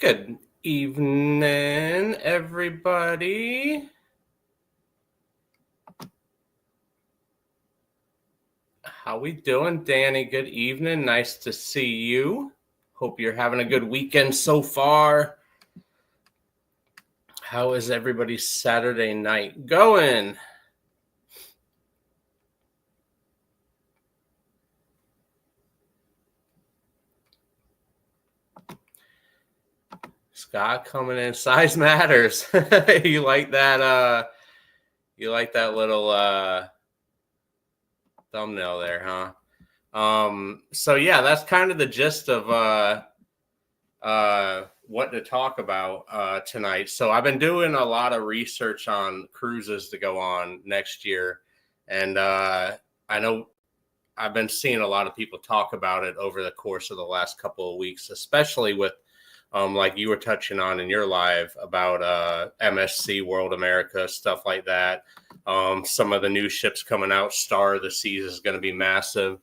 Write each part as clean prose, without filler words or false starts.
Good evening, everybody. How we doing, Danny? Good evening. Nice to see you. Hope you're having a good weekend so far. How is everybody's Saturday night going? Scott coming in. Size matters. You like that? You like that little thumbnail there, huh? So yeah, that's kind of the gist of what to talk about tonight. So I've been doing a lot of research on cruises to go on next year, and I know I've been seeing a lot of people talk about it over the course of the last couple of weeks, especially with like you were touching on in your live about MSC World America, stuff like that. Some of the new ships coming out, Star of the Seas is going to be massive.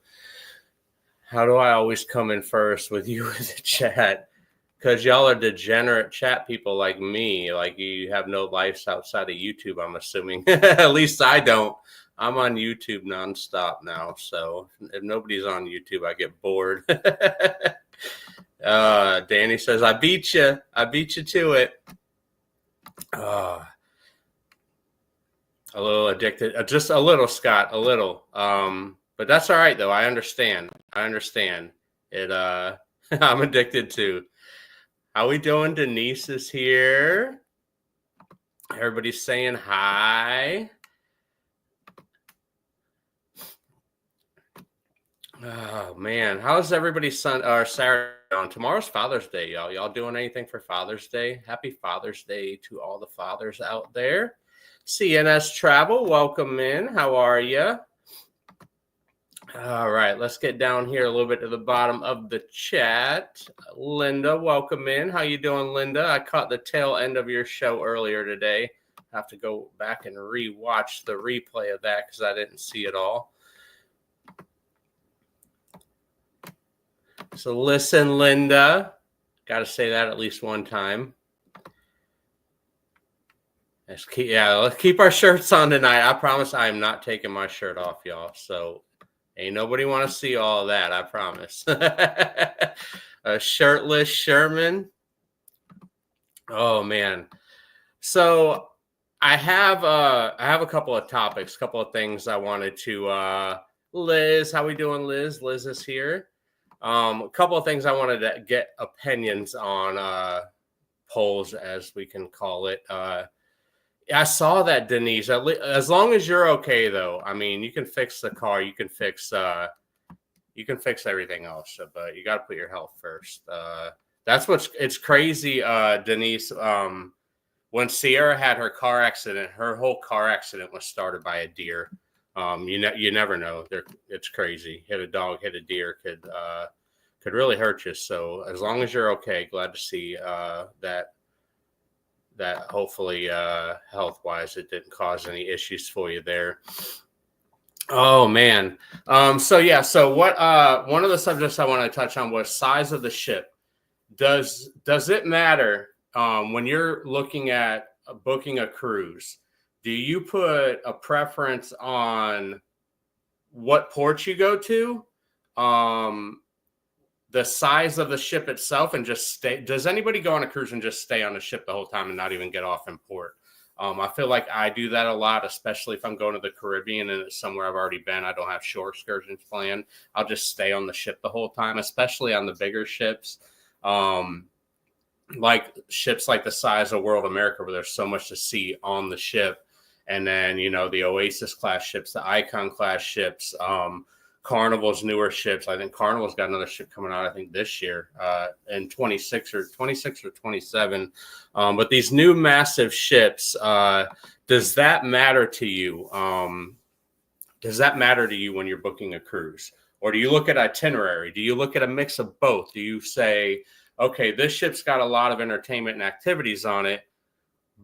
How do I always come in first with you in the chat? Because y'all are degenerate chat people like me. Like you have no lives outside of YouTube, I'm assuming. At least I don't. I'm on YouTube nonstop now. So if nobody's on YouTube, I get bored. Danny says, I beat you. I beat you to it. A little addicted. Just a little, Scott. A little. But that's all right, though. I understand. It. I'm addicted too. How we doing? Denise is here. Everybody's saying hi. Oh man, how's everybody's Saturday on? Tomorrow's Father's Day, y'all. Y'all doing anything for Father's Day? Happy Father's Day to all the fathers out there. CNS Travel, welcome in. How are you? All right, let's get down here a little bit to the bottom of the chat. Linda, welcome in. How you doing, Linda? I caught the tail end of your show earlier today. I have to go back and re-watch the replay of that because I didn't see it all. So listen, Linda. Got to say that at least one time. Let's keep our shirts on tonight. I promise I am not taking my shirt off, y'all. So ain't nobody want to see all of that, I promise. A shirtless Sherman. Oh man. So I have a couple of topics, a couple of things I wanted to Liz, how we doing, Liz? Liz is here. A couple of things I wanted to get opinions on, polls, as we can call it. I saw that, Denise. As long as you're okay, though. I mean, you can fix the car, you can fix everything else, but you got to put your health first. It's crazy, Denise. When Sierra had her car accident, her whole car accident was started by a deer. You never know. It's crazy. Hit a dog, hit a deer could really hurt you. So as long as you're okay, glad to see that hopefully health wise it didn't cause any issues for you there. Oh man. So what one of the subjects I want to touch on was size of the ship. Does it matter when you're looking at booking a cruise? Do you put a preference on what port you go to, the size of the ship itself, and just stay? Does anybody go on a cruise and just stay on the ship the whole time and not even get off in port? I feel like I do that a lot, especially if I'm going to the Caribbean and it's somewhere I've already been. I don't have shore excursions planned. I'll just stay on the ship the whole time, especially on the bigger ships. Like ships like the size of World America, where there's so much to see on the ship. And then, the Oasis class ships, the Icon class ships, Carnival's newer ships. I think Carnival's got another ship coming out, I think this year, in 26 or 27. But these new massive ships, does that matter to you? Does that matter to you when you're booking a cruise? Or do you look at itinerary? Do you look at a mix of both? Do you say, okay, this ship's got a lot of entertainment and activities on it,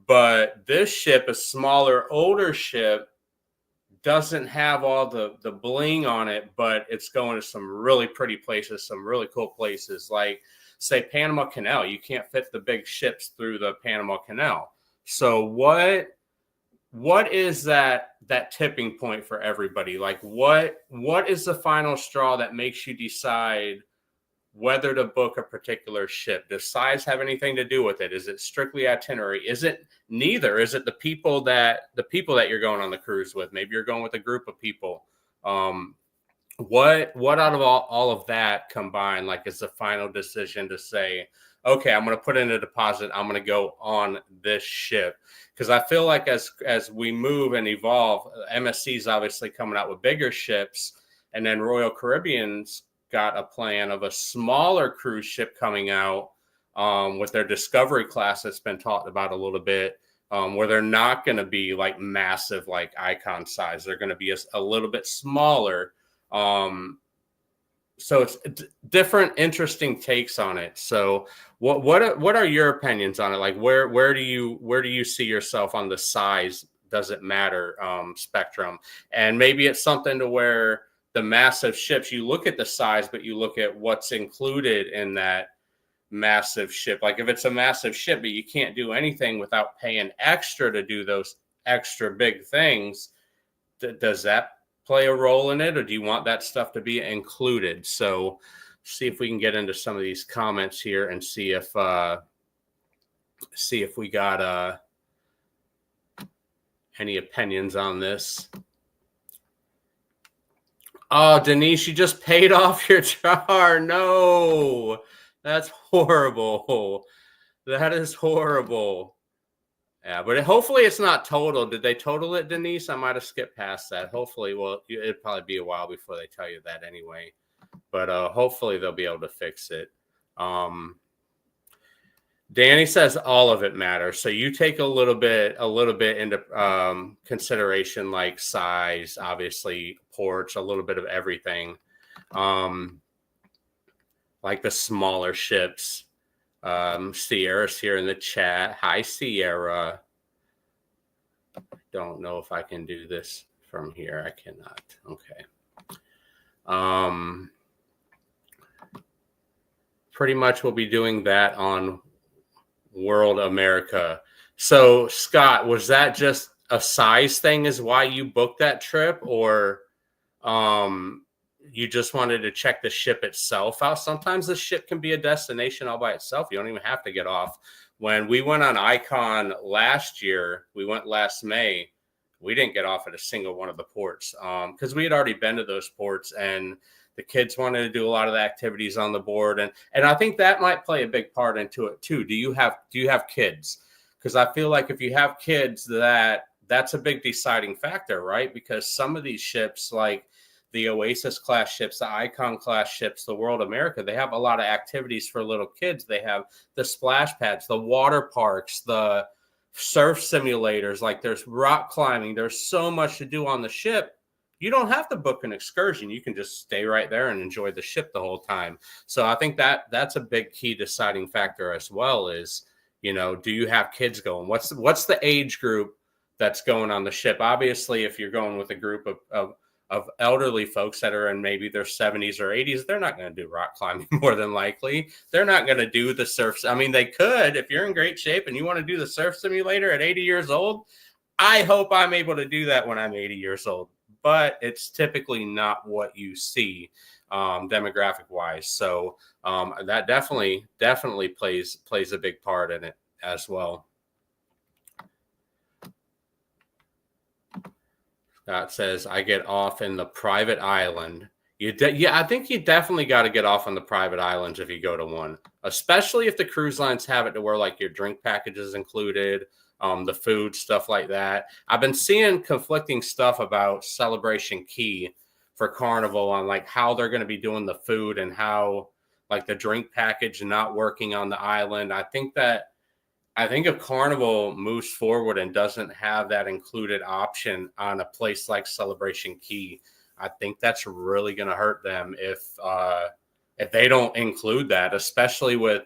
but this ship, a smaller, older ship, doesn't have all the bling on it, but it's going to some really pretty places, some really cool places. Like say Panama Canal. You can't fit the big ships through the Panama Canal. So what is that tipping point for everybody? Like what is the final straw that makes you decide whether to book a particular ship? Does size have anything to do with it? Is it strictly itinerary? Is it neither? Is it the people that you're going on the cruise with? Maybe you're going with a group of people. What out of all of that combined, like, is the final decision to say, okay, I'm going to put in a deposit, I'm going to go on this ship? Because I feel like as we move and evolve, MSC is obviously coming out with bigger ships, and then Royal Caribbean's got a plan of a smaller cruise ship coming out with their Discovery class that's been talked about a little bit, where they're not going to be like massive, like Icon size. They're going to be a little bit smaller. So it's different, interesting takes on it. So what are your opinions on it? Like where do you see yourself on the size? Does it matter spectrum? And maybe it's something to where the massive ships, you look at the size, but you look at what's included in that massive ship. Like if it's a massive ship, but you can't do anything without paying extra to do those extra big things, does that play a role in it, or do you want that stuff to be included? So see if we can get into some of these comments here and see if we got any opinions on this. Oh, Denise, you just paid off your jar. No, that's horrible. That is horrible. Yeah, but hopefully it's not total. Did they total it, Denise? I might have skipped past that. Hopefully, well, it'd probably be a while before they tell you that anyway. But hopefully they'll be able to fix it. Danny says all of it matters. So you take a little bit into consideration, like size, obviously ports, a little bit of everything. Like the smaller ships. Sierra's here in the chat. Hi, Sierra. Don't know if I can do this from here. I cannot. Okay. Pretty much we'll be doing that on World America. So, Scott, was that just a size thing is why you booked that trip, or you just wanted to check the ship itself out? Sometimes the ship can be a destination all by itself. You don't even have to get off. When we went on Icon last year, we went last May, we didn't get off at a single one of the ports because we had already been to those ports, and the kids wanted to do a lot of the activities on the board. And I think that might play a big part into it too. Do you have kids? Because I feel like if you have kids, that's a big deciding factor, right? Because some of these ships, like the Oasis class ships, the Icon class ships, the World America, they have a lot of activities for little kids. They have the splash pads, the water parks, the surf simulators, like there's rock climbing. There's so much to do on the ship. You don't have to book an excursion. You can just stay right there and enjoy the ship the whole time. So I think that's a big key deciding factor as well is, do you have kids going? What's the age group that's going on the ship? Obviously, if you're going with a group of elderly folks that are in maybe their 70s or 80s, they're not going to do rock climbing more than likely. They're not going to do the surf. I mean, they could. If you're in great shape and you want to do the surf simulator at 80 years old, I hope I'm able to do that when I'm 80 years old. But it's typically not what you see demographic wise. So that definitely plays a big part in it as well. Scott says, I get off in the private island. I think you definitely got to get off on the private islands if you go to one, especially if the cruise lines have it to where like your drink package is included, the food, stuff like that. I've been seeing conflicting stuff about Celebration Key for Carnival on like how they're going to be doing the food and how like the drink package not working on the island. I think if Carnival moves forward and doesn't have that included option on a place like Celebration Key, I think that's really going to hurt them if they don't include that, especially with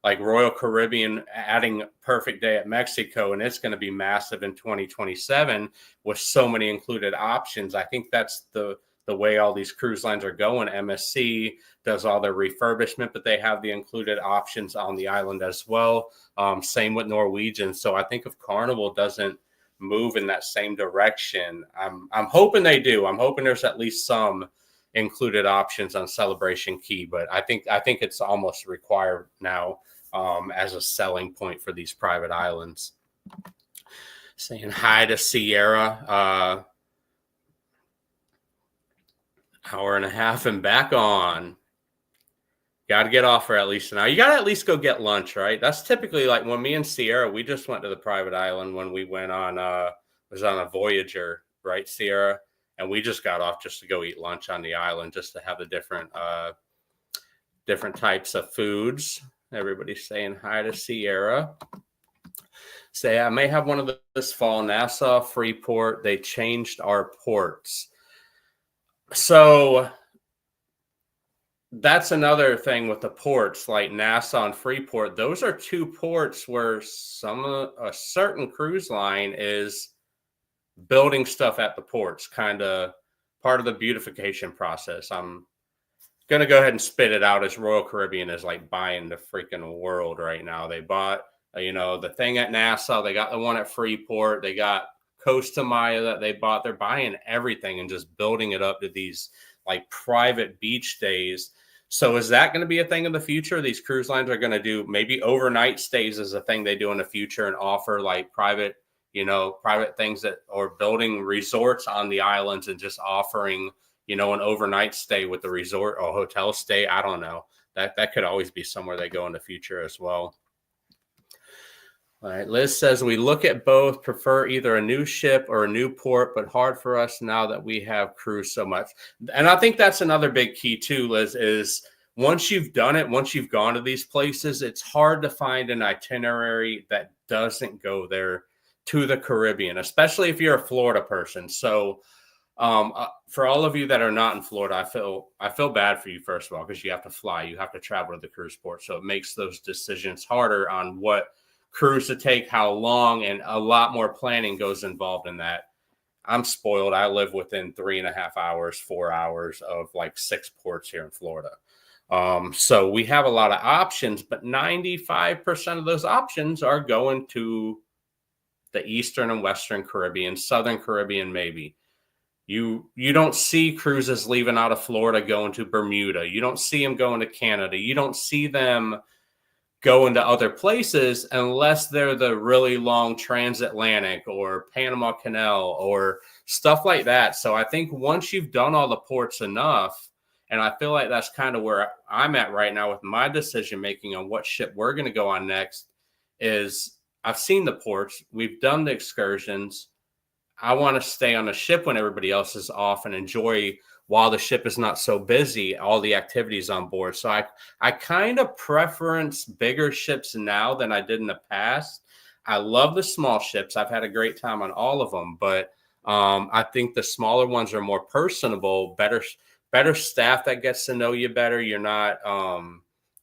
like Royal Caribbean adding Perfect Day at Mexico, and it's going to be massive in 2027 with so many included options. I think that's the the way all these cruise lines are going. MSC does all their refurbishment, but they have the included options on the island as well. Same with Norwegian. So I think if Carnival doesn't move in that same direction, I'm hoping they do. I'm hoping there's at least some included options on Celebration Key, but I think it's almost required now as a selling point for these private islands. Saying hi to Sierra. Hour and a half and back on. Got to get off for at least an hour. You got to at least go get lunch, right? That's typically like when me and Sierra, we just went to the private island when we went on, was on a Voyager, right, Sierra? And we just got off just to go eat lunch on the island, just to have the different types of foods. Everybody's saying hi to Sierra. Say, I may have one of this fall. Nassau, Freeport, they changed our ports. So that's another thing with the ports, like Nassau and Freeport. Those are two ports where a certain cruise line is building stuff at the ports, kind of part of the beautification process. I'm going to go ahead and spit it out as Royal Caribbean is like buying the freaking world right now. They bought, the thing at Nassau. They got the one at Freeport. They got Costa Maya that they bought. They're buying everything and just building it up to these like private beach days. So is that going to be a thing in the future? These cruise lines are going to do maybe overnight stays as a thing they do in the future and offer like private things or building resorts on the islands and just offering, an overnight stay with the resort or hotel stay. I don't know. That could always be somewhere they go in the future as well. All right, Liz says we look at both, prefer either a new ship or a new port, but hard for us now that we have cruised so much. And I think that's another big key too, Liz, is once you've done it, once you've gone to these places, it's hard to find an itinerary that doesn't go there to the Caribbean, especially if you're a Florida person. So for all of you that are not in Florida, I feel bad for you, first of all, because you have to fly, you have to travel to the cruise port. So it makes those decisions harder on what cruise to take, how long, and a lot more planning goes involved in that. I'm spoiled. I live within 3.5 hours, 4 hours of like 6 ports here in Florida. So we have a lot of options, but 95% of those options are going to the Eastern and Western Caribbean, Southern Caribbean, maybe. You don't see cruises leaving out of Florida going to Bermuda. You don't see them going to Canada. You don't see them go into other places unless they're the really long transatlantic or Panama Canal or stuff like that. So I think once you've done all the ports enough, and I feel like that's kind of where I'm at right now with my decision making on what ship we're going to go on next, is I've seen the ports, we've done the excursions. I want to stay on a ship when everybody else is off and enjoy, while the ship is not so busy, all the activities on board. So I kind of preference bigger ships now than I did in the past. I love the small ships. I've had a great time on all of them, but I think the smaller ones are more personable, better staff that gets to know you better. You're not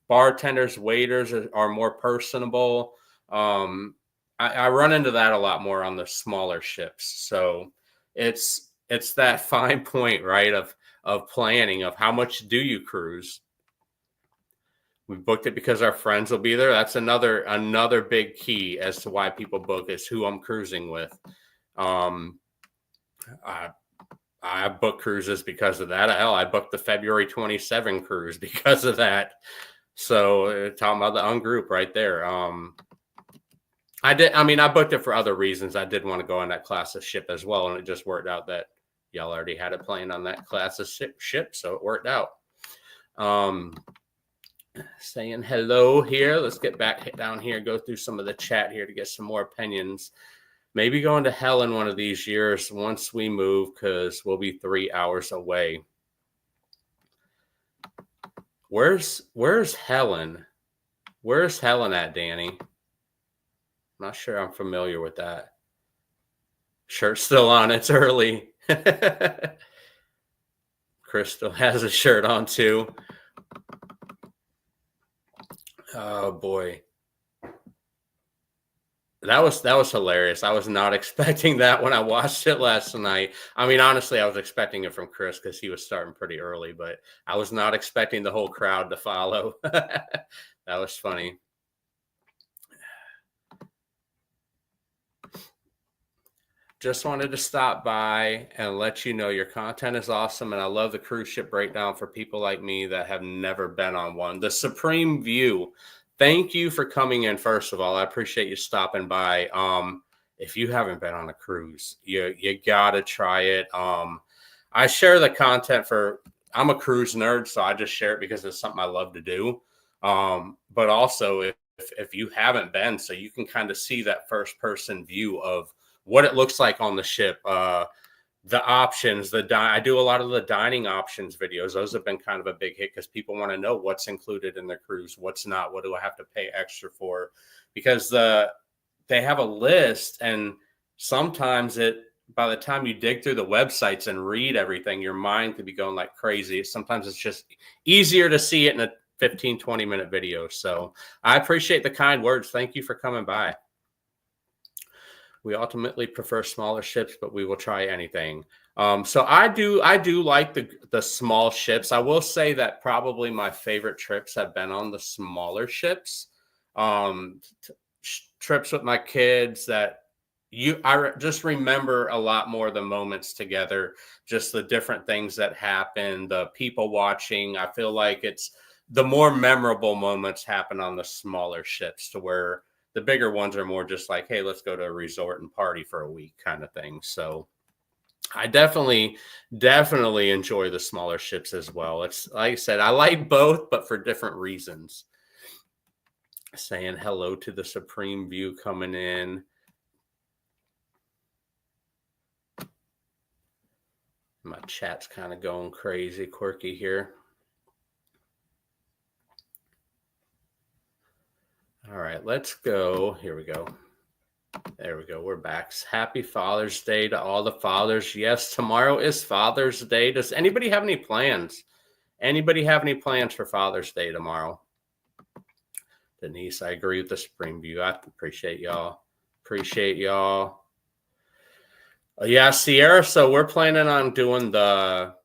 bartenders, waiters are more personable. I run into that a lot more on the smaller ships. So it's that fine point, right, of planning, of how much do you cruise. We booked it because our friends will be there. That's another big key as to why people book, is who I'm cruising with. I book cruises because of that. Hell, I booked the February 27 cruise because of that. So talking about the ungroup right there. I booked it for other reasons. I did want to go on that class of ship as well, and it just worked out that y'all already had it planned on that class of ship, so it worked out. Saying hello here. Let's get back down here, go through some of the chat here to get some more opinions. Maybe going to Helen one of these years once we move, because we'll be 3 hours away. Where's Helen? Where's Helen at, Danny? I'm not sure I'm familiar with that. Shirt's still on. It's early. Crystal has a shirt on too. Oh boy. That was hilarious. I was not expecting that when I watched it last night. I mean, honestly, I was expecting it from Chris because he was starting pretty early, but I was not expecting the whole crowd to follow. That was funny. Just wanted to stop by and let you know your content is awesome, and I love the cruise ship breakdown for people like me that have never been on one. The Supreme View. Thank you for coming in. First of all, I appreciate you stopping by. If you haven't been on a cruise, you gotta try it. I share the content for. I'm a cruise nerd, so I just share it because it's something I love to do. But also, if you haven't been, so you can kind of see that first person view of what it looks like on the ship, the options, I do a lot of the dining options videos. Those have been kind of a big hit because people want to know what's included in the cruise, what's not, what do I have to pay extra for, because they have a list, and sometimes by the time you dig through the websites and read everything, your mind could be going like crazy. Sometimes it's just easier to see it in a 15-20 minute video. So I appreciate the kind words. Thank you for coming by. We ultimately prefer smaller ships, but we will try anything. So I do like the small ships. I will say that probably my favorite trips have been on the smaller ships. Trips with my kids that I just remember a lot more of the moments together, just the different things that happen, the people watching. I feel like it's the more memorable moments happen on the smaller ships, to where the bigger ones are more just like, hey, let's go to a resort and party for a week kind of thing. So I definitely enjoy the smaller ships as well. It's like I said, I like both, but for different reasons. Saying hello to the Supreme View coming in. My chat's kind of going crazy, quirky here. All right, let's go. Here we go. There we go. We're back. Happy Father's Day to all the fathers. Yes, tomorrow is Father's Day. Does anybody have any plans? Anybody have any plans for Father's Day tomorrow? Denise, I agree with the Supreme View. I appreciate y'all. Yeah, Sierra. So we're planning on doing the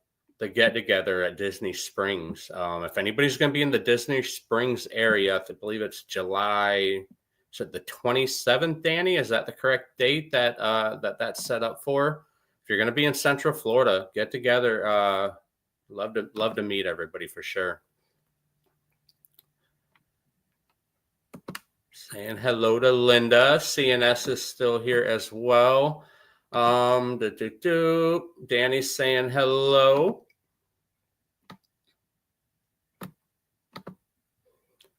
get together at Disney Springs. If anybody's going to be in the Disney Springs area, I believe it's July. Is it the 27th, Danny? Is that the correct date that that's set up for? If you're going to be in Central Florida, get together. Love to meet everybody for sure. Saying hello to Linda. CNS is still here as well. Danny's saying hello.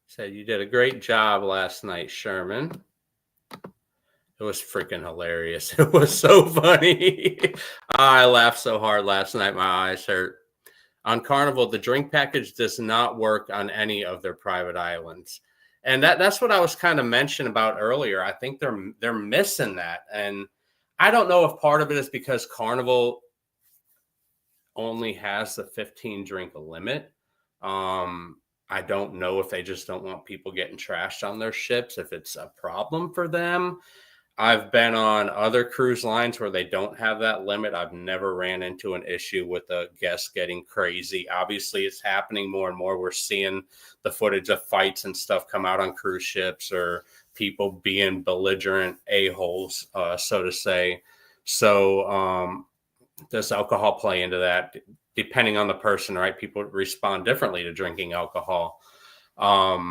Said you did a great job last night, Sherman. It was freaking hilarious. It was so funny. I laughed so hard last night. My eyes hurt. On Carnival, the drink package does not work on any of their private islands. And that's what I was kind of mentioning about earlier. I think they're missing that. And I don't know if part of it is because Carnival only has the 15 drink limit. I don't know if they just don't want people getting trashed on their ships, if it's a problem for them. I've been on other cruise lines where they don't have that limit. I've never ran into an issue with the guests getting crazy. Obviously, it's happening more and more. We're seeing the footage of fights and stuff come out on cruise ships, or people being belligerent a-holes, so to say. So does alcohol play into that? Depending on the person, right? People respond differently to drinking alcohol. I've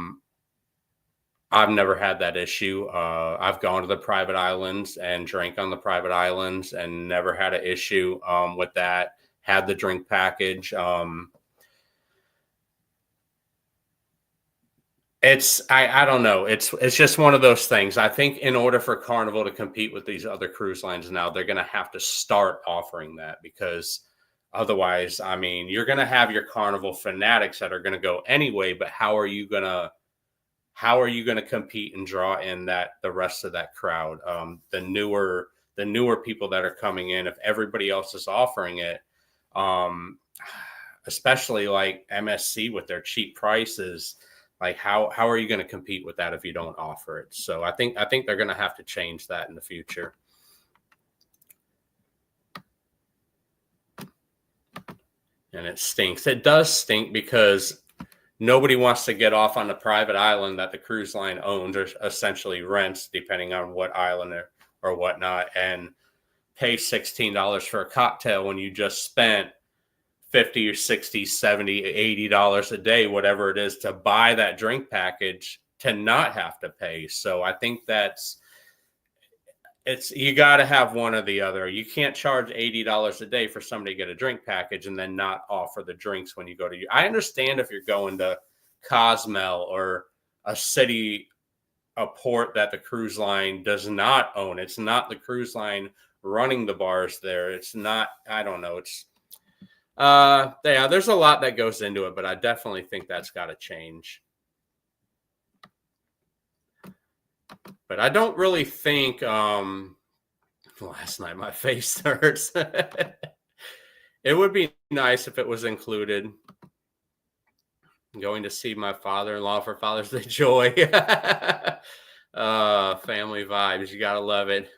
never had that issue. I've gone to the private islands and drank on the private islands and never had an issue with that. Had the drink package. I don't know. It's just one of those things. I think in order for Carnival to compete with these other cruise lines now, they're going to have to start offering that, because otherwise, I mean, you're going to have your Carnival fanatics that are going to go anyway, but how are you going to compete and draw in the rest of that crowd? The newer people that are coming in, if everybody else is offering it, especially like MSC with their cheap prices, Like how are you going to compete with that if you don't offer it? So I think they're going to have to change that in the future. And it stinks. It does stink because nobody wants to get off on the private island that the cruise line owns or essentially rents, depending on what island or whatnot, and pay $16 for a cocktail when you just spent $50 or $60, $70, $80 a day, whatever it is, to buy that drink package to not have to pay. So I think you got to have one or the other. You can't charge $80 a day for somebody to get a drink package and then not offer the drinks when you go to you. I understand if you're going to Cozumel or a city, a port that the cruise line does not own. It's not the cruise line running the bars there. It's not, I don't know. It's, yeah, there's a lot that goes into it, but I definitely think that's got to change. But I don't really think, last night my face hurts. It would be nice if it was included. Going to see my father-in-law for Father's Day joy. Family vibes. You got to love it.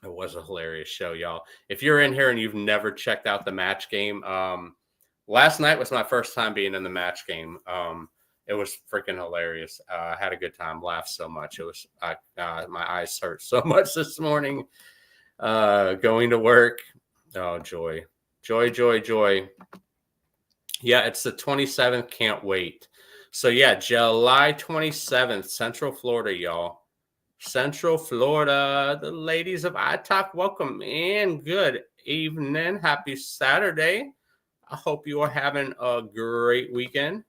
It was a hilarious show, y'all. If you're in here and you've never checked out the match game, last night was my first time being in the match game. It was freaking hilarious. I had a good time, laughed so much. It was my eyes hurt so much this morning. Going to work. Oh, joy. Joy, joy, joy. Yeah, it's the 27th. Can't wait. So, yeah, July 27th, Central Florida, y'all. Central Florida. The ladies of iTalk, welcome in. Good evening. Happy Saturday. I hope you are having a great weekend.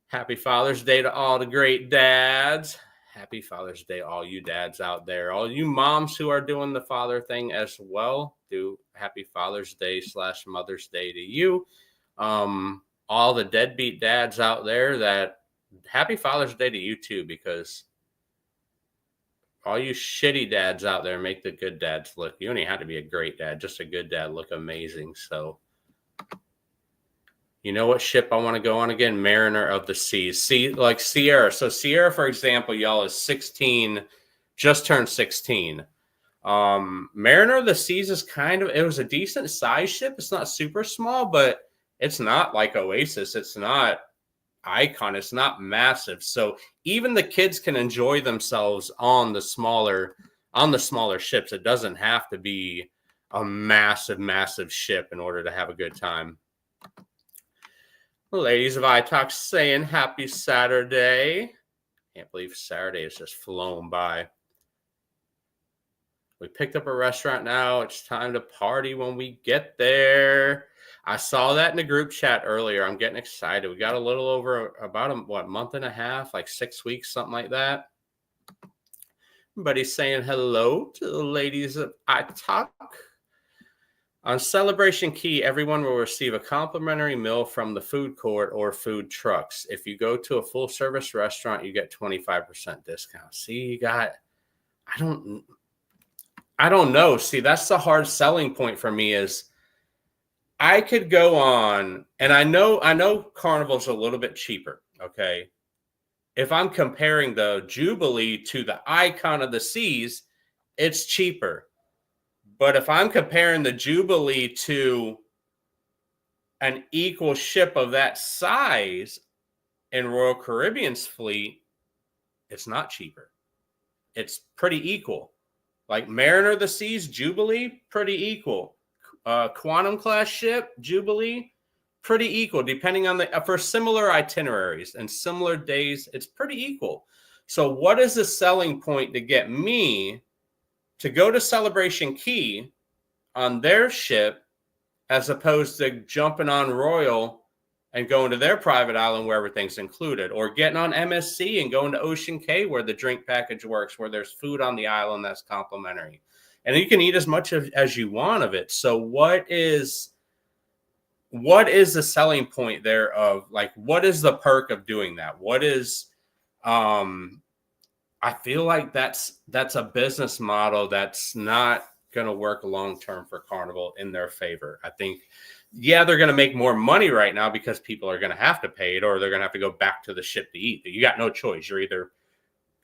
Happy Father's Day to all the great dads. Happy Father's Day, all you dads out there. All you moms who are doing the father thing as well. Do happy Father's Day / Mother's Day to you. All the deadbeat dads out there, that happy Father's Day to you too, because all you shitty dads out there make the good dads look. You don't even have to be a great dad, just a good dad look amazing. So, you know what ship I want to go on again? Mariner of the Seas. See, like Sierra. So Sierra, for example, y'all, is 16, just turned 16. Mariner of the Seas is it was a decent size ship. It's not super small, but it's not like Oasis. It's not Icon. It's not massive. So even the kids can enjoy themselves on the smaller ships. It doesn't have to be a massive, massive ship in order to have a good time. Ladies of iTalk saying happy Saturday. Can't believe Saturday has just flown by. We picked up a restaurant now. It's time to party when we get there. I saw that in the group chat earlier. I'm getting excited. We got a little over about a month and a half, like 6 weeks, something like that. Everybody's saying hello to the ladies of iTalk. On Celebration Key, everyone will receive a complimentary meal from the food court or food trucks. If you go to a full-service restaurant, you get 25% discount. See, you got, I don't know. See, that's the hard selling point for me is I could go on, and I know Carnival's a little bit cheaper, okay? If I'm comparing the Jubilee to the Icon of the Seas, it's cheaper. But if I'm comparing the Jubilee to an equal ship of that size in Royal Caribbean's fleet, it's not cheaper. It's pretty equal. Like Mariner of the Seas, Jubilee, pretty equal. Quantum class ship, Jubilee, pretty equal. Depending on for similar itineraries and similar days, it's pretty equal. So what is the selling point to get me to go to Celebration Key on their ship as opposed to jumping on Royal and going to their private island where everything's included, or getting on MSC and going to Ocean Cay where the drink package works, where there's food on the island that's complimentary. And you can eat as much as you want of it. So what is the selling point there of, like, what is the perk of doing that? What is, I feel like that's a business model that's not going to work long-term for Carnival in their favor. I think yeah, they're going to make more money right now because people are going to have to pay it, or they're going to have to go back to the ship to eat. You got no choice. You're either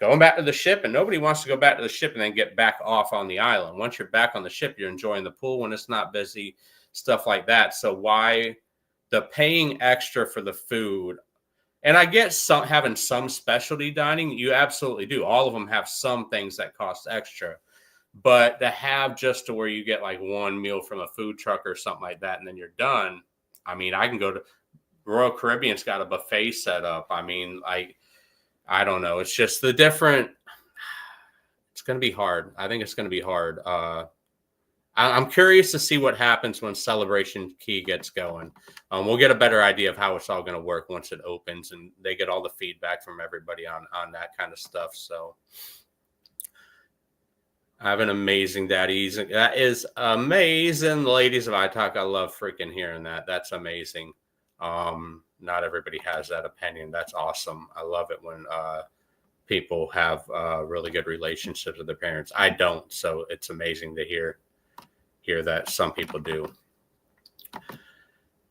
going back to the ship, and nobody wants to go back to the ship and then get back off on the island. Once you're back on the ship, you're enjoying the pool when it's not busy, stuff like that. So why the paying extra for the food? And I get some having some specialty dining. You absolutely do. All of them have some things that cost extra. But to have just to where you get like one meal from a food truck or something like that, and then you're done. I mean, I can go to Royal Caribbean's got a buffet set up. I mean, I don't know. It's just the different. It's going to be hard. I think it's going to be hard. I'm curious to see what happens when Celebration Key gets going. We'll get a better idea of how it's all going to work once it opens and they get all the feedback from everybody on that kind of stuff. So I have an amazing daddy. That is amazing. Ladies of iTalk, I love freaking hearing that. That's amazing. Not everybody has that opinion. That's awesome. I love it when people have really good relationships with their parents. I don't, so it's amazing to hear that some people do.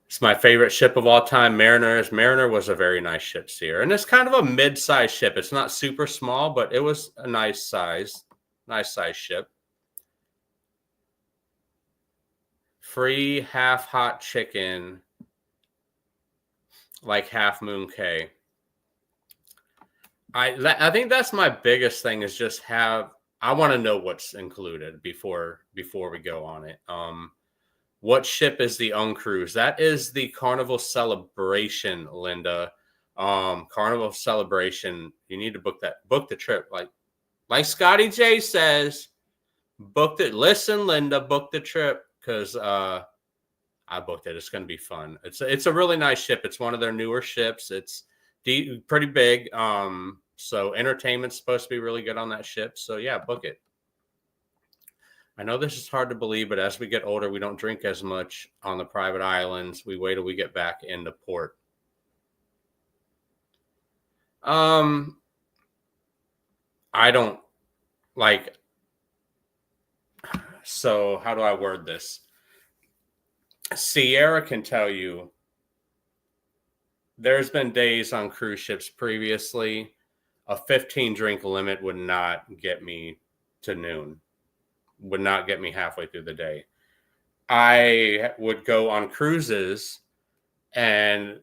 It's my favorite ship of all time, Mariners. Mariner was a very nice ship, Sierra, and it's kind of a mid-sized ship. It's not super small, but it was a nice size ship. Free half hot chicken, like Half Moon Cay. I think that's my biggest thing is just I want to know what's included before we go on it. What ship is the uncruise? That is the Carnival Celebration, Linda. Carnival Celebration. You need to book the trip. Like Scotty J says, booked it. Listen, Linda, book the trip because I booked it. It's going to be fun. It's a really nice ship. It's one of their newer ships. It's pretty big. So entertainment's supposed to be really good on that ship. So yeah, book it. I know this is hard to believe, but as we get older, we don't drink as much on the private islands. We wait till we get back into port. I don't like. So how do I word this? Sierra can tell you there's been days on cruise ships previously. A 15 drink limit would not get me to noon, would not get me halfway through the day. I would go on cruises, and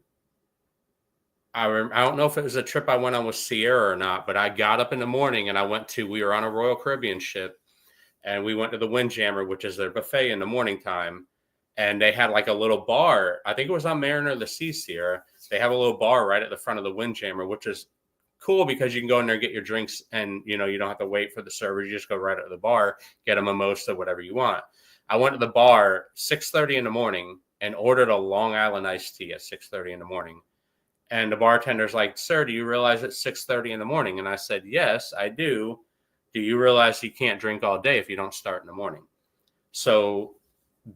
I don't know if it was a trip I went on with Sierra or not, but I got up in the morning and we were on a Royal Caribbean ship, and we went to the Windjammer, which is their buffet in the morning time. And they had like a little bar. I think it was on Mariner of the Sea, Sierra. They have a little bar right at the front of the Windjammer, which is cool because you can go in there and get your drinks, and you don't have to wait for the servers. You just go right at the bar, get a mimosa, whatever you want. I went to the bar 6:30 in the morning and ordered a Long Island iced tea at 6:30 in the morning. And the bartender's like, "Sir, do you realize it's 6:30 in the morning?" And I said, "Yes, I do. Do you realize you can't drink all day if you don't start in the morning?" So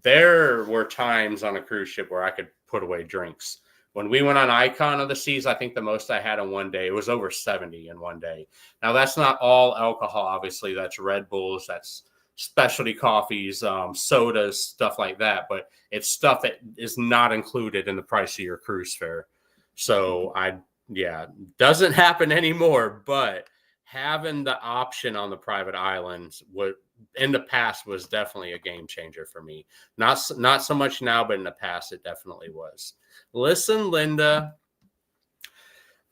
there were times on a cruise ship where I could put away drinks. When we went on Icon of the Seas, I think the most I had in one day, it was over 70 in one day. Now, that's not all alcohol, obviously. That's Red Bulls, that's specialty coffees, sodas, stuff like that. But it's stuff that is not included in the price of your cruise fare. So, doesn't happen anymore. But having the option on the private islands in the past was definitely a game changer for me. Not so much now, but in the past, it definitely was. Listen, Linda,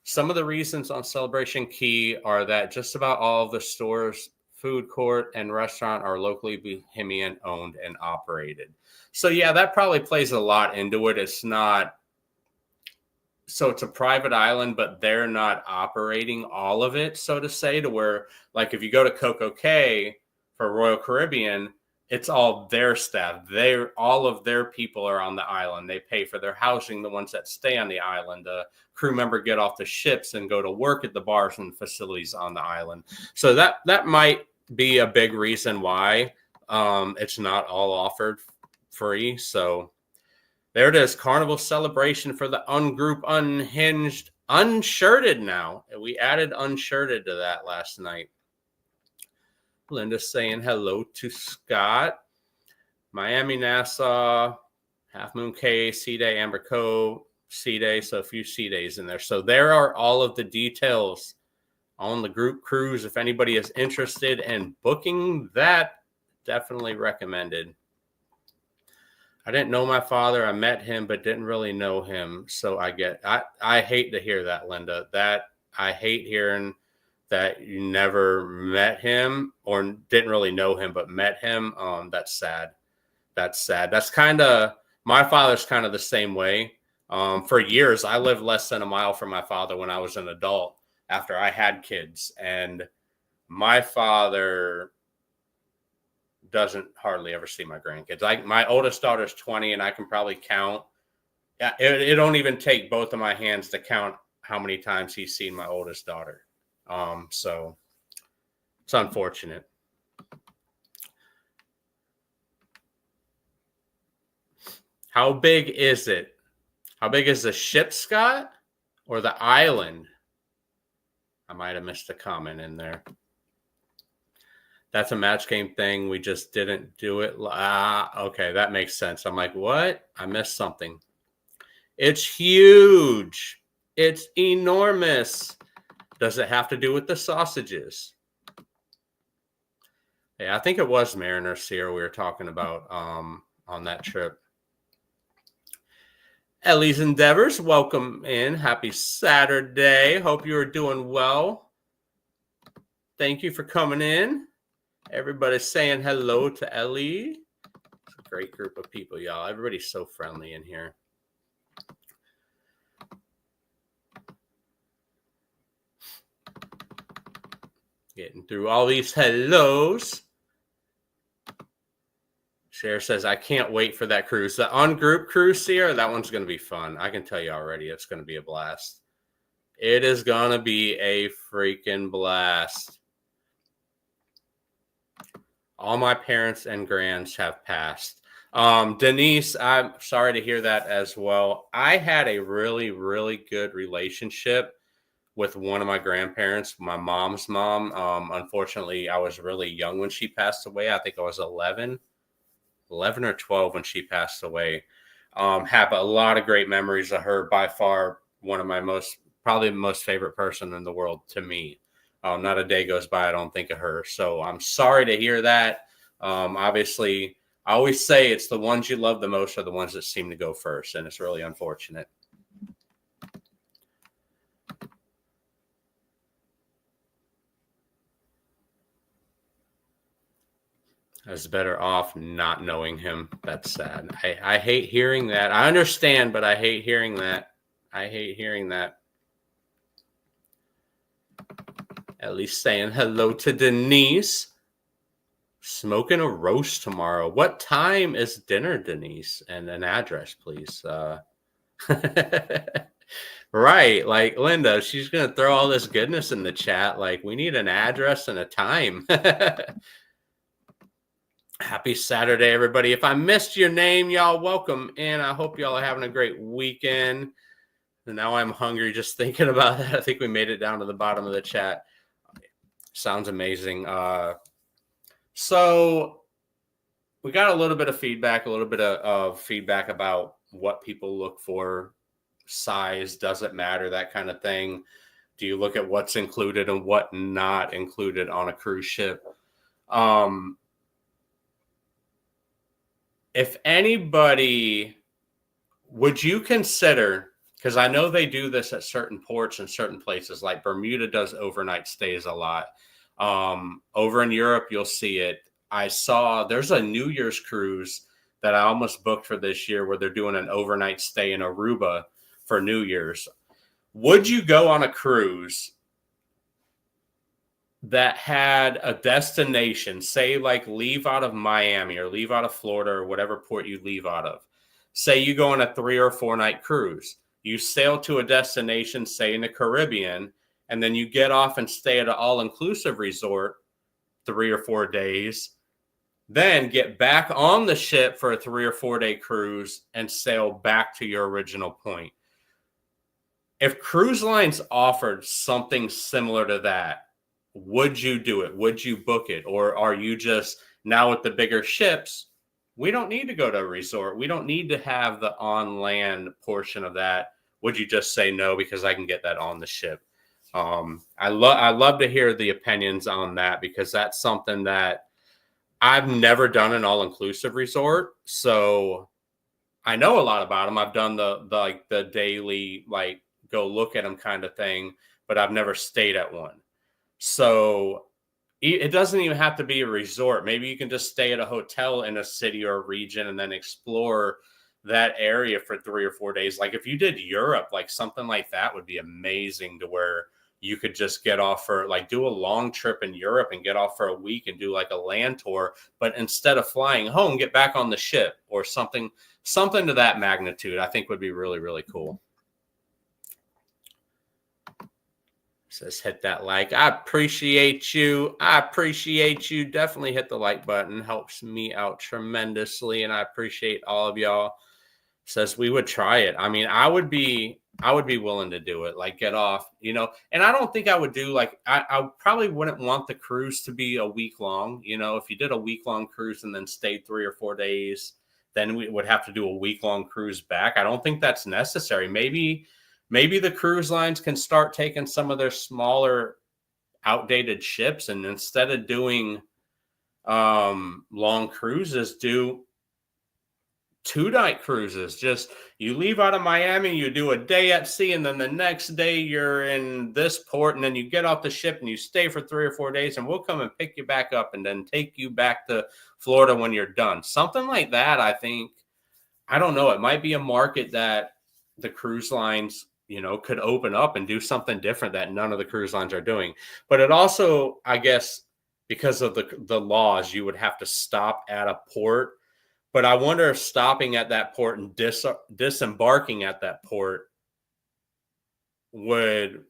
some of the reasons on Celebration Key are that just about all of the stores, food court, and restaurant are locally Bahamian owned and operated. So yeah, that probably plays a lot into it. It's a private island, but they're not operating all of it, so to say, to where, like, if you go to Coco Cay for Royal Caribbean, it's all their staff. All of their people are on the island. They pay for their housing, the ones that stay on the island. The crew member get off the ships and go to work at the bars and facilities on the island. So that might be a big reason why it's not all offered free. So there it is, Carnival Celebration for the Ungroup Unhinged Unshirted now. We added Unshirted to that last night. Linda saying hello to Scott. Miami Nassau Half Moon Cay, Sea Day, Amber Cove, Sea Day. So a few Sea Days in there. So there are all of the details on the group cruise. If anybody is interested in booking that, definitely recommended. I didn't know my father. I met him, but didn't really know him. So I hate to hear that, Linda. That I hate hearing that you never met him or didn't really know him, but met him. That's sad. That's sad. That's kind of, my father's kind of the same way. For years, I lived less than a mile from my father when I was an adult after I had kids. And my father doesn't hardly ever see my grandkids. Like my oldest daughter's 20 and I can probably count. Yeah, it don't even take both of my hands to count how many times he's seen my oldest daughter. So it's unfortunate. How big is it? How big is the ship, Scott, or the island? I might have missed a comment in there. That's a match game thing. We just didn't do it. Okay, that makes sense. I'm like, what? I missed something. It's huge. It's enormous. Does it have to do with the sausages? Yeah, I think it was Mariner Sear we were talking about on that trip. Ellie's Endeavors, welcome in. Happy Saturday. Hope you are doing well. Thank you for coming in. Everybody's saying hello to Ellie. It's a great group of people, y'all. Everybody's so friendly in here. Getting through all these hellos. Cher says, I can't wait for that cruise. The ungroup cruise, Sierra, that one's going to be fun. I can tell you already, it's going to be a blast. It is going to be a freaking blast. All my parents and grands have passed. Denise, I'm sorry to hear that as well. I had a really, really good relationship with one of my grandparents, my mom's mom. Unfortunately, I was really young when she passed away. I think I was 11 or 12 when she passed away. Have a lot of great memories of her. By far, one of my probably the most favorite person in the world to me. Not a day goes by I don't think of her. So I'm sorry to hear that. Obviously, I always say it's the ones you love the most are the ones that seem to go first, and it's really unfortunate. I was better off not knowing him. That's sad. I hate hearing that. I understand, but I hate hearing that. I hate hearing that. At least saying hello to Denise. Smoking a roast tomorrow. What time is dinner, Denise? And an address, please. Right. Like Linda, she's going to throw all this goodness in the chat. Like, we need an address and a time. Happy Saturday, everybody. If I missed your name, y'all, welcome in. I hope y'all are having a great weekend. And now I'm hungry just thinking about that. I think we made it down to the bottom of the chat. Sounds amazing. So we got a little bit of feedback, about what people look for. Size, does it matter, that kind of thing. Do you look at what's included and what not included on a cruise ship? If anybody, would you consider, because I know they do this at certain ports and certain places, like Bermuda does overnight stays a lot. Over in Europe, you'll see it. There's a New Year's cruise that I almost booked for this year where they're doing an overnight stay in Aruba for New Year's. Would you go on a cruise that had a destination, say like leave out of Miami or leave out of Florida or whatever port you leave out of? Say you go on a 3 or 4 night cruise. You sail to a destination, say in the Caribbean, and then you get off and stay at an all-inclusive resort 3 or 4 days, then get back on the ship for a 3 or 4 day cruise and sail back to your original point. If cruise lines offered something similar to that, would you do it? Would you book it? Or are you just, now with the bigger ships, we don't need to go to a resort. We don't need to have the on land portion of that. Would you just say no because I can get that on the ship? I love to hear the opinions on that, because that's something that I've never done an all inclusive resort, so I know a lot about them. I've done the like the daily like go look at them kind of thing, but I've never stayed at one. So it doesn't even have to be a resort. Maybe you can just stay at a hotel in a city or a region and then explore that area for 3 or 4 days. Like if you did Europe, like something like that would be amazing, to where you could just get off for like do a long trip in Europe and get off for a week and do like a land tour, but instead of flying home, get back on the ship or something to that magnitude. I think would be really, really cool. Says hit that like. I appreciate you. Definitely hit the like button. Helps me out tremendously, and I appreciate all of y'all. Says we would try it. I mean, I would be willing to do it. Like get off, and I don't think I would do like I probably wouldn't want the cruise to be a week long. If you did a week long cruise and then stayed 3 or 4 days, then we would have to do a week long cruise back. I don't think that's necessary. Maybe the cruise lines can start taking some of their smaller, outdated ships, and instead of doing long cruises, do 2-night cruises. Just you leave out of Miami, you do a day at sea, and then the next day you're in this port, and then you get off the ship and you stay for 3 or 4 days, and we'll come and pick you back up and then take you back to Florida when you're done. Something like that, I think. I don't know. It might be a market that the cruise lines could open up and do something different that none of the cruise lines are doing. But it also, I guess, because of the laws, you would have to stop at a port. But I wonder if stopping at that port and disembarking at that port would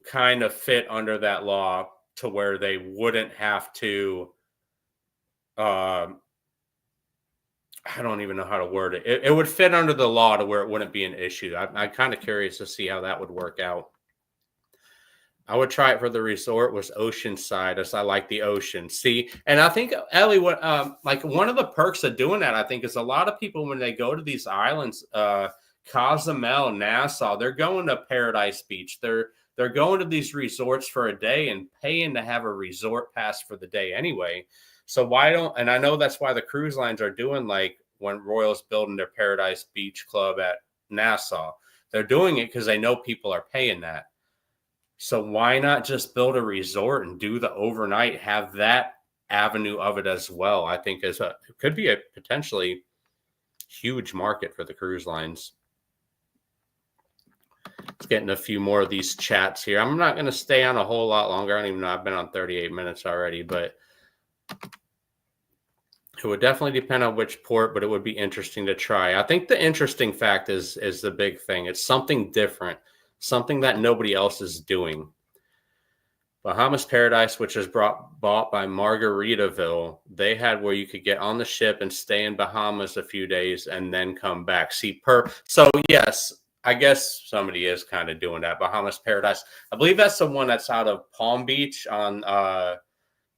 kind of fit under that law, to where they wouldn't have to, I don't even know how to word it. It would fit under the law to where it wouldn't be an issue. I'm kind of curious to see how that would work out. I would try it for the resort was Oceanside, as I like the ocean. See, and I think, Ellie, what like one of the perks of doing that, I think, is a lot of people when they go to these islands, Cozumel, Nassau, they're going to Paradise Beach. They're going to these resorts for a day and paying to have a resort pass for the day anyway. So why don't, and I know that's why the cruise lines are doing, like when Royal's building their Paradise Beach Club at Nassau, they're doing it because they know people are paying that. So why not just build a resort and do the overnight, have that avenue of it as well? I think it could be a potentially huge market for the cruise lines. Let's get in a few more of these chats here. I'm not going to stay on a whole lot longer. I don't even know. I've been on 38 minutes already, but it would definitely depend on which port, but it would be interesting to try. I think the interesting fact is the big thing. It's something different, something that nobody else is doing. Bahamas Paradise, which is bought by Margaritaville, they had where you could get on the ship and stay in Bahamas a few days and then come back. So yes, I guess somebody is kind of doing that. Bahamas Paradise, I believe that's the one that's out of Palm Beach on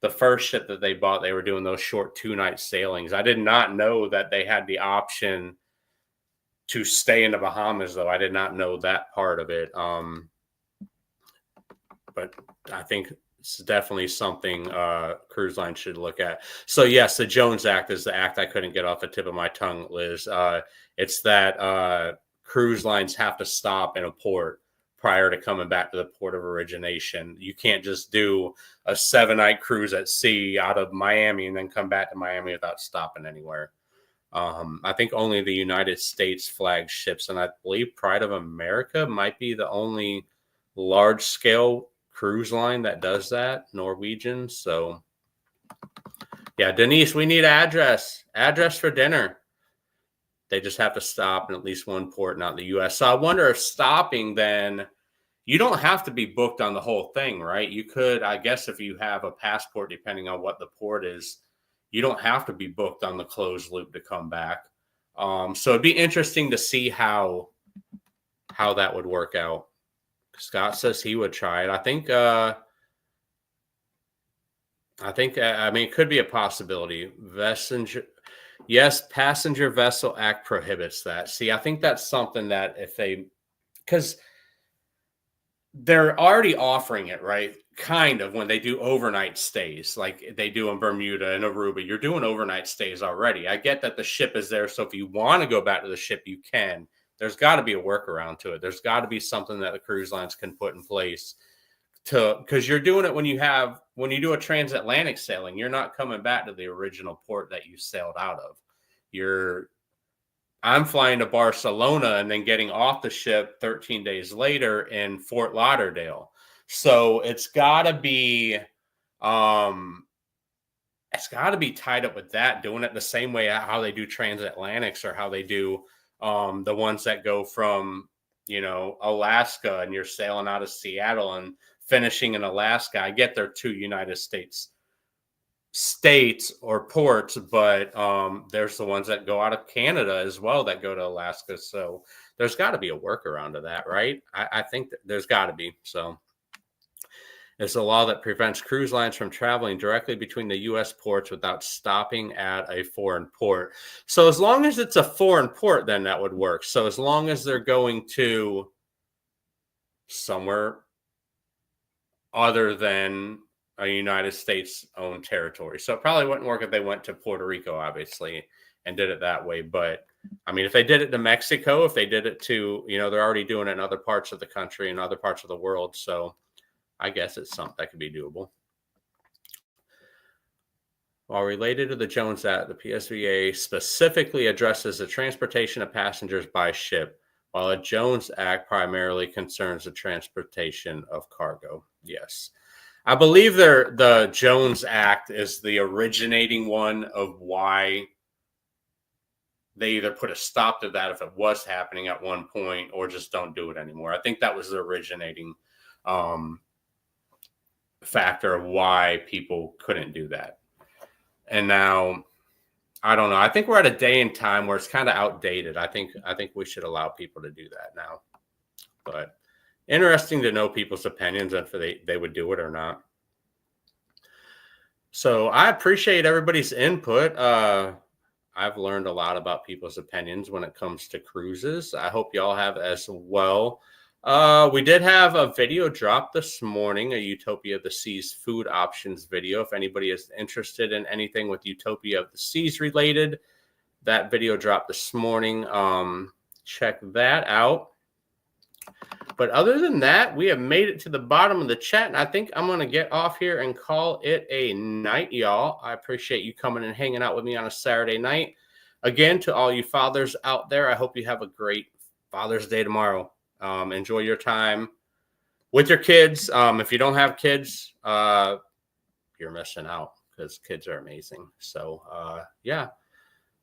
the first ship that they bought. They were doing those short 2-night sailings. I did not know that they had the option to stay in the Bahamas, though. I did not know that part of it. But I think it's definitely something cruise lines should look at. So yes, the Jones Act is the act I couldn't get off the tip of my tongue, Liz. It's that cruise lines have to stop in a port prior to coming back to the port of origination. You can't just do a 7-night cruise at sea out of Miami and then come back to Miami without stopping anywhere. I think only the United States flag ships, and I believe Pride of America might be the only large scale cruise line that does that, Norwegian. So yeah, Denise, we need address for dinner. They just have to stop in at least one port, not the U.S. So I wonder if stopping, then you don't have to be booked on the whole thing, right? You could, I guess, if you have a passport, depending on what the port is, you don't have to be booked on the closed loop to come back. So it'd be interesting to see how that would work out. Scott says he would try it. I mean, it could be a possibility. Yes, Passenger Vessel Act prohibits that. See, I think that's something that because they're already offering it, right? Kind of when they do overnight stays, like they do in Bermuda and Aruba. You're doing overnight stays already. I get that the ship is there. So if you want to go back to the ship, you can. There's got to be a workaround to it. There's got to be something that the cruise lines can put in place because you're doing it when you do a transatlantic sailing, you're not coming back to the original port that you sailed out of. I'm flying to Barcelona and then getting off the ship 13 days later in Fort Lauderdale. So it's got to be tied up with that, doing it the same way how they do transatlantics or how they do the ones that go from, Alaska, and you're sailing out of Seattle and finishing in Alaska. I get they're two United States or ports, but there's the ones that go out of Canada as well that go to Alaska. So there's got to be a workaround to that, right? I think that there's got to be. So it's a law that prevents cruise lines from traveling directly between the U.S. ports without stopping at a foreign port. So as long as it's a foreign port, then that would work. So as long as they're going to somewhere other than a United States owned territory. So it probably wouldn't work if they went to Puerto Rico, obviously, and did it that way. But I mean, if they did it to Mexico, if they did it to, they're already doing it in other parts of the country and other parts of the world. So I guess it's something that could be doable. While related to the Jones Act, the PSVA specifically addresses the transportation of passengers by ship, while the Jones Act primarily concerns the transportation of cargo. Yes. I believe the Jones Act is the originating one of why they either put a stop to that if it was happening at one point or just don't do it anymore. I think that was the originating factor of why people couldn't do that. And now, I don't know. I think we're at a day and time where it's kind of outdated. I think we should allow people to do that now. But interesting to know people's opinions if they would do it or not. So I appreciate everybody's input. I've learned a lot about people's opinions when it comes to cruises. I hope y'all have as well. We did have a video drop this morning, a Utopia of the Seas food options video. If anybody is interested in anything with Utopia of the Seas related, that video dropped this morning. Check that out. But other than that, we have made it to the bottom of the chat, and I think I'm going to get off here and call it a night, y'all. I appreciate you coming and hanging out with me on a Saturday night. Again, to all you fathers out there, I hope you have a great Father's Day tomorrow. Enjoy your time with your kids. If you don't have kids, you're missing out because kids are amazing. So, yeah.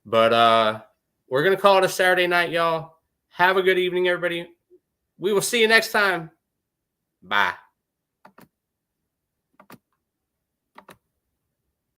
But we're going to call it a Saturday night, y'all. Have a good evening, everybody. We will see you next time. Bye.